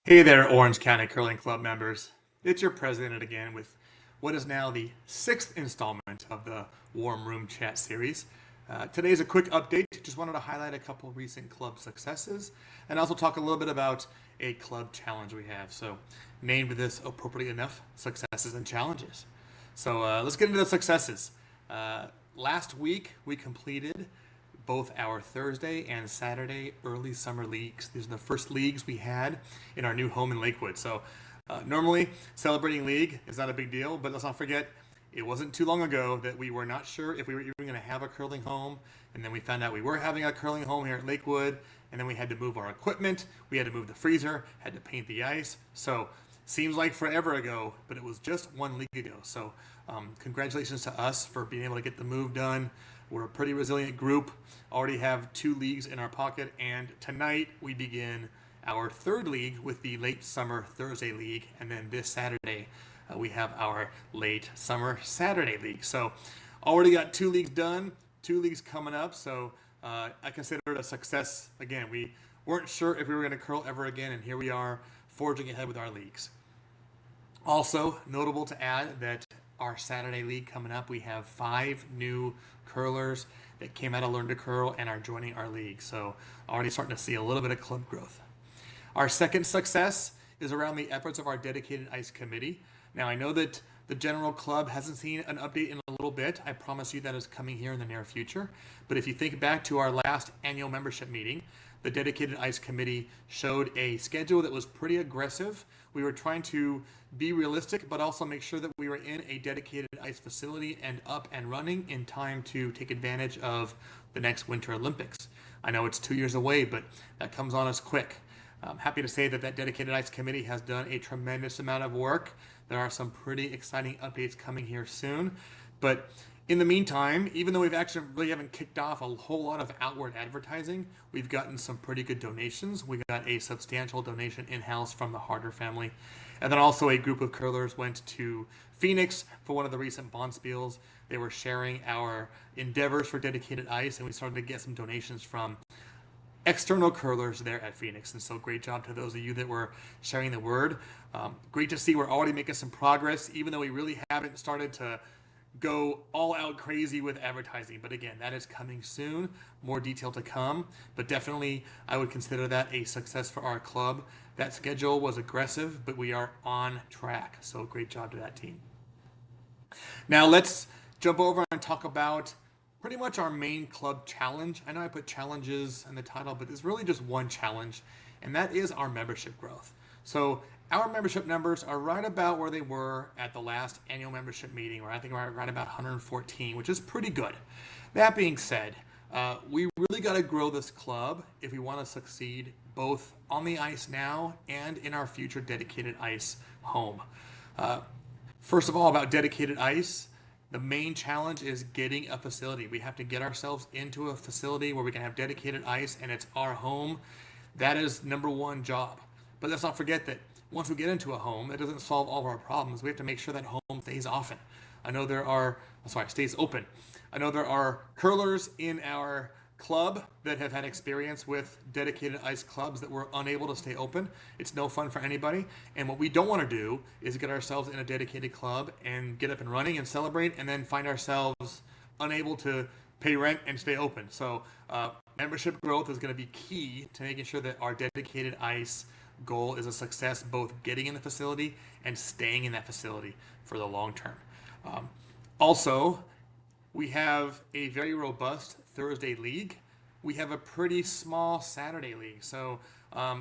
Hey there, Orange County Curling Club members. It's your president again with what is now the sixth installment of the Warm Room Chat series. Today is a quick update. Just wanted to highlight a couple recent club successes and also talk a little bit about a club challenge we have. So, named this appropriately enough successes and challenges. So, let's get into the successes. Last week we completed both our Thursday and Saturday early summer leagues. These are the first leagues we had in our new home in Lakewood. So normally celebrating league is not a big deal, but let's not forget it wasn't too long ago that we were not sure if we were even going to have a curling home, and then we found out we were having a curling home here at Lakewood, and then we had to move our equipment, we had to move the freezer, had to paint the ice. So seems like forever ago, but it was just one league ago. So congratulations to us for being able to get the move done. We're a pretty resilient group. Already have two leagues in our pocket, and tonight we begin our third league with the late summer Thursday league, and then this Saturday we have our late summer Saturday league. So already got two leagues done, two leagues coming up. So I consider it a success. Again, we weren't sure if we were going to curl ever again, and here we are forging ahead with our leagues. Also notable to add that our Saturday league coming up, we have 5 new curlers that came out of Learn to Curl and are joining our league. So already starting to see a little bit of club growth. Our second success is around the efforts of our dedicated ice committee. Now I know that the general club hasn't seen an update in a little bit. I promise you that is coming here in the near future. But if you think back to our last annual membership meeting, the dedicated ice committee showed a schedule that was pretty aggressive. We were trying to be realistic, but also make sure that we were in a dedicated ice facility and up and running in time to take advantage of the next Winter Olympics. I know it's 2 years away, but that comes on us quick. I'm happy to say that dedicated ice committee has done a tremendous amount of work. There are some pretty exciting updates coming here soon. But in the meantime, even though we've actually really haven't kicked off a whole lot of outward advertising, we've gotten some pretty good donations. We got a substantial donation in-house from the Harder family. And then also a group of curlers went to Phoenix for one of the recent Bonspiels. They were sharing our endeavors for dedicated ice, and we started to get some donations from external curlers there at Phoenix. And so great job to those of you that were sharing the word. Great to see we're already making some progress, even though we really haven't started to go all out crazy with advertising. But again, that is coming soon. More detail to come. But definitely, I would consider that a success for our club. That schedule was aggressive, but we are on track. So great job to that team. Now let's jump over and talk about pretty much our main club challenge. I know I put challenges in the title, but it's really just one challenge, and that is our membership growth. So our membership numbers are right about where they were at the last annual membership meeting, where I think we're right about 114, which is pretty good. That being said, we really got to grow this club if we want to succeed both on the ice now and in our future dedicated ice home. First of all, about dedicated ice, the main challenge is getting a facility. We have to get ourselves into a facility where we can have dedicated ice and it's our home. That is number one job. But let's not forget that once we get into a home, it doesn't solve all of our problems. We have to make sure that home stays open. Stays open. I know there are curlers in our club that have had experience with dedicated ice clubs that were unable to stay open. It's no fun for anybody. And what we don't want to do is get ourselves in a dedicated club and get up and running and celebrate and then find ourselves unable to pay rent and stay open. So membership growth is going to be key to making sure that our dedicated ice goal is a success, both getting in the facility and staying in that facility for the long term. Also, we have a very robust Thursday league. We have a pretty small Saturday league. So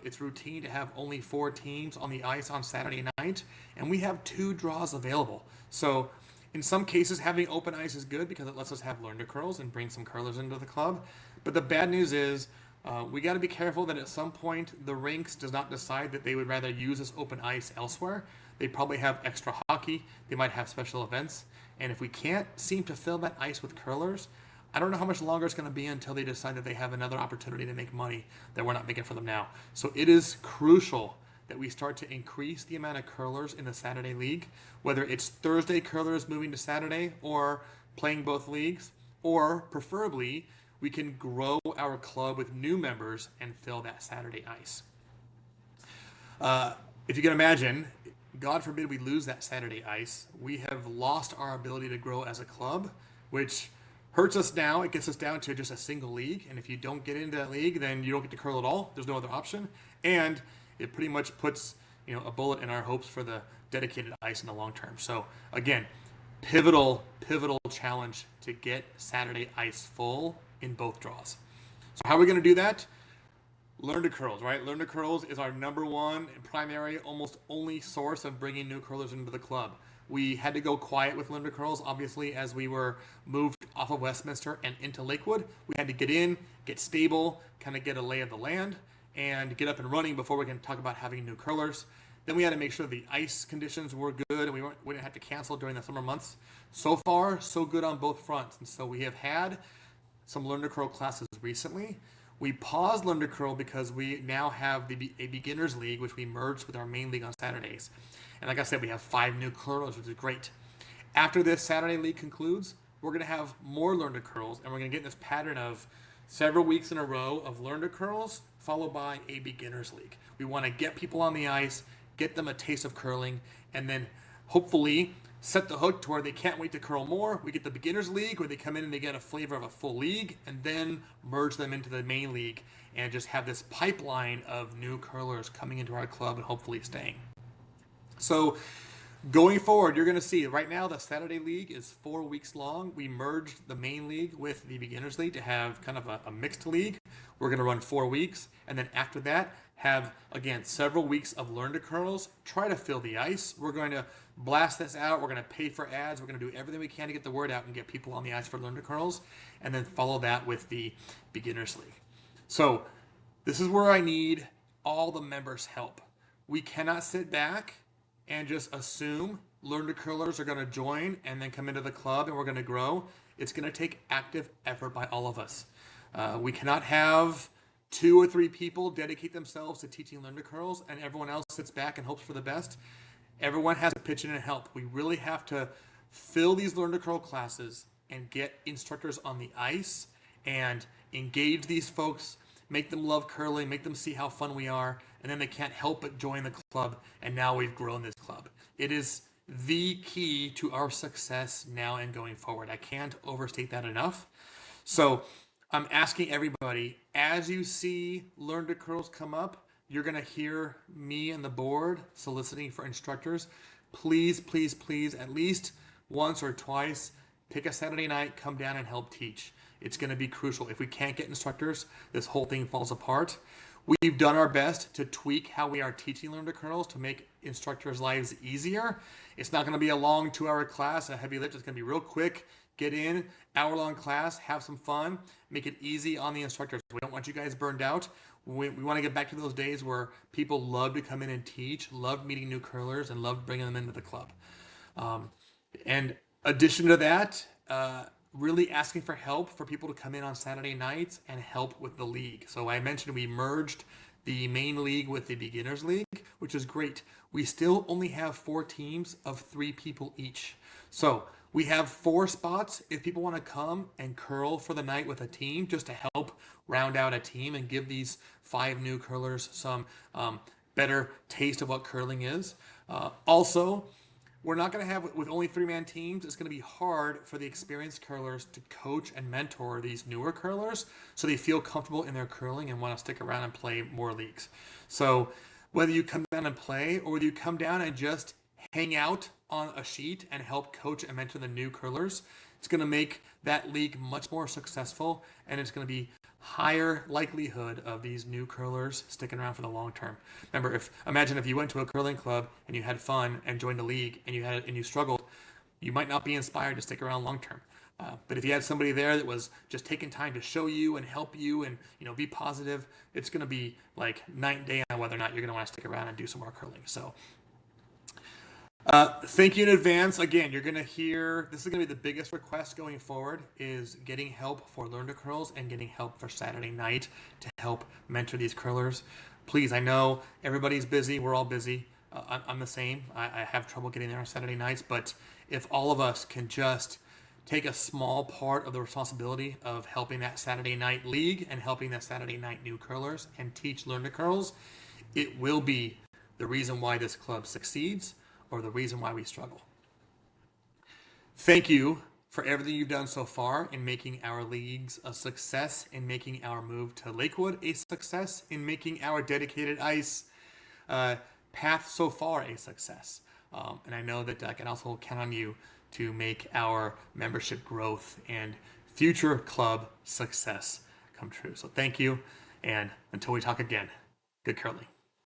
it's routine to have only 4 teams on the ice on Saturday night, and we have 2 draws available. So in some cases, having open ice is good because it lets us have Learn to Curls and bring some curlers into the club. But the bad news is we got to be careful that at some point the rinks does not decide that they would rather use this open ice elsewhere. They probably have extra hockey. They might have special events. And if we can't seem to fill that ice with curlers, I don't know how much longer it's going to be until they decide that they have another opportunity to make money that we're not making for them now. So it is crucial that we start to increase the amount of curlers in the Saturday league, whether it's Thursday curlers moving to Saturday or playing both leagues, or preferably we can grow our club with new members and fill that Saturday ice. If you can imagine, God forbid we lose that Saturday ice, we have lost our ability to grow as a club, which hurts us now. It gets us down to just a single league, and if you don't get into that league, then you don't get to curl at all. There's no other option, and it pretty much puts a bullet in our hopes for the dedicated ice in the long term. So again, pivotal challenge to get Saturday ice full in both draws. So how are we going to do that? Learn to Curls, right? Learn to Curls is our number one primary, almost only source of bringing new curlers into the club. We had to go quiet with Learn to Curls, obviously, as we were moved off of Westminster and into Lakewood. We had to get in, get stable, kind of get a lay of the land, and get up and running before we can talk about having new curlers. Then we had to make sure the ice conditions were good and we didn't have to cancel during the summer months. So far, so good on both fronts. And so we have had some Learn to Curl classes recently. We paused Learn to Curl because we now have a beginners league, which we merged with our main league on Saturdays. And like I said, we have 5 new curlers, which is great. After this Saturday league concludes, we're going to have more Learn to Curls, and we're going to get in this pattern of several weeks in a row of Learn to Curls, followed by a beginners league. We want to get people on the ice, get them a taste of curling, and then hopefully set the hook to where they can't wait to curl more. We get the beginners league where they come in and they get a flavor of a full league, and then merge them into the main league and just have this pipeline of new curlers coming into our club and hopefully staying. So going forward, you're going to see right now the Saturday league is 4 weeks long. We merged the main league with the beginners league to have kind of a mixed league. We're going to run 4 weeks, and then after that have, again, several weeks of Learn to Curls. Try to fill the ice. We're going to blast this out. We're going to pay for ads. We're going to do everything we can to get the word out and get people on the ice for Learn to Curls, and then follow that with the beginners league. So this is where I need all the members' help. We cannot sit back and just assume Learn to Curlers are going to join and then come into the club and we're going to grow. It's going to take active effort by all of us. We cannot have 2 or 3 people dedicate themselves to teaching Learn to Curls and everyone else sits back and hopes for the best. Everyone has to pitch in and help. We really have to fill these Learn to Curl classes and get instructors on the ice and engage these folks, make them love curling, make them see how fun we are, and then they can't help but join the club, and now we've grown this club. It is the key to our success now and going forward. I can't overstate that enough. So I'm asking everybody, as you see Learn to Curls come up, you're going to hear me and the board soliciting for instructors. Please, please, please, at least once or twice, pick a Saturday night, come down and help teach. It's going to be crucial. If we can't get instructors, this whole thing falls apart. We've done our best to tweak how we are teaching Learn to Curls to make instructors' lives easier. It's not going to be a long 2-hour class, a heavy lift. It's going to be real quick. Get in, hour-long class, have some fun, make it easy on the instructors. We don't want you guys burned out. We want to get back to those days where people love to come in and teach, love meeting new curlers, and love bringing them into the club. And addition to that, really asking for help for people to come in on Saturday nights and help with the league. So I mentioned we merged the main league with the beginners league, which is great. We still only have 4 teams of 3 people each. So we have 4 spots if people want to come and curl for the night with a team, just to help round out a team and give these 5 new curlers some better taste of what curling is. Also, we're not going to have, with only 3-man teams, it's going to be hard for the experienced curlers to coach and mentor these newer curlers so they feel comfortable in their curling and want to stick around and play more leagues. So whether you come down and play or whether you come down and just hang out on a sheet and help coach and mentor the new curlers, it's going to make that league much more successful, and it's going to be higher likelihood of these new curlers sticking around for the long term. Remember, imagine if you went to a curling club and you had fun and joined a league and you struggled, you might not be inspired to stick around long term. But if you had somebody there that was just taking time to show you and help you and be positive, it's going to be like night and day on whether or not you're going to want to stick around and do some more curling. So thank you in advance. Again, you're going to hear, this is going to be the biggest request going forward, is getting help for Learn to Curls and getting help for Saturday night to help mentor these curlers. Please, I know everybody's busy. We're all busy. I'm the same. I have trouble getting there on Saturday nights, but if all of us can just take a small part of the responsibility of helping that Saturday night league and helping that Saturday night new curlers and teach Learn to Curls, it will be the reason why this club succeeds or the reason why we struggle. Thank you for everything you've done so far in making our leagues a success, in making our move to Lakewood a success, in making our dedicated ice path so far a success. And I know that I can also count on you to make our membership growth and future club success come true. So thank you, and until we talk again, good curling.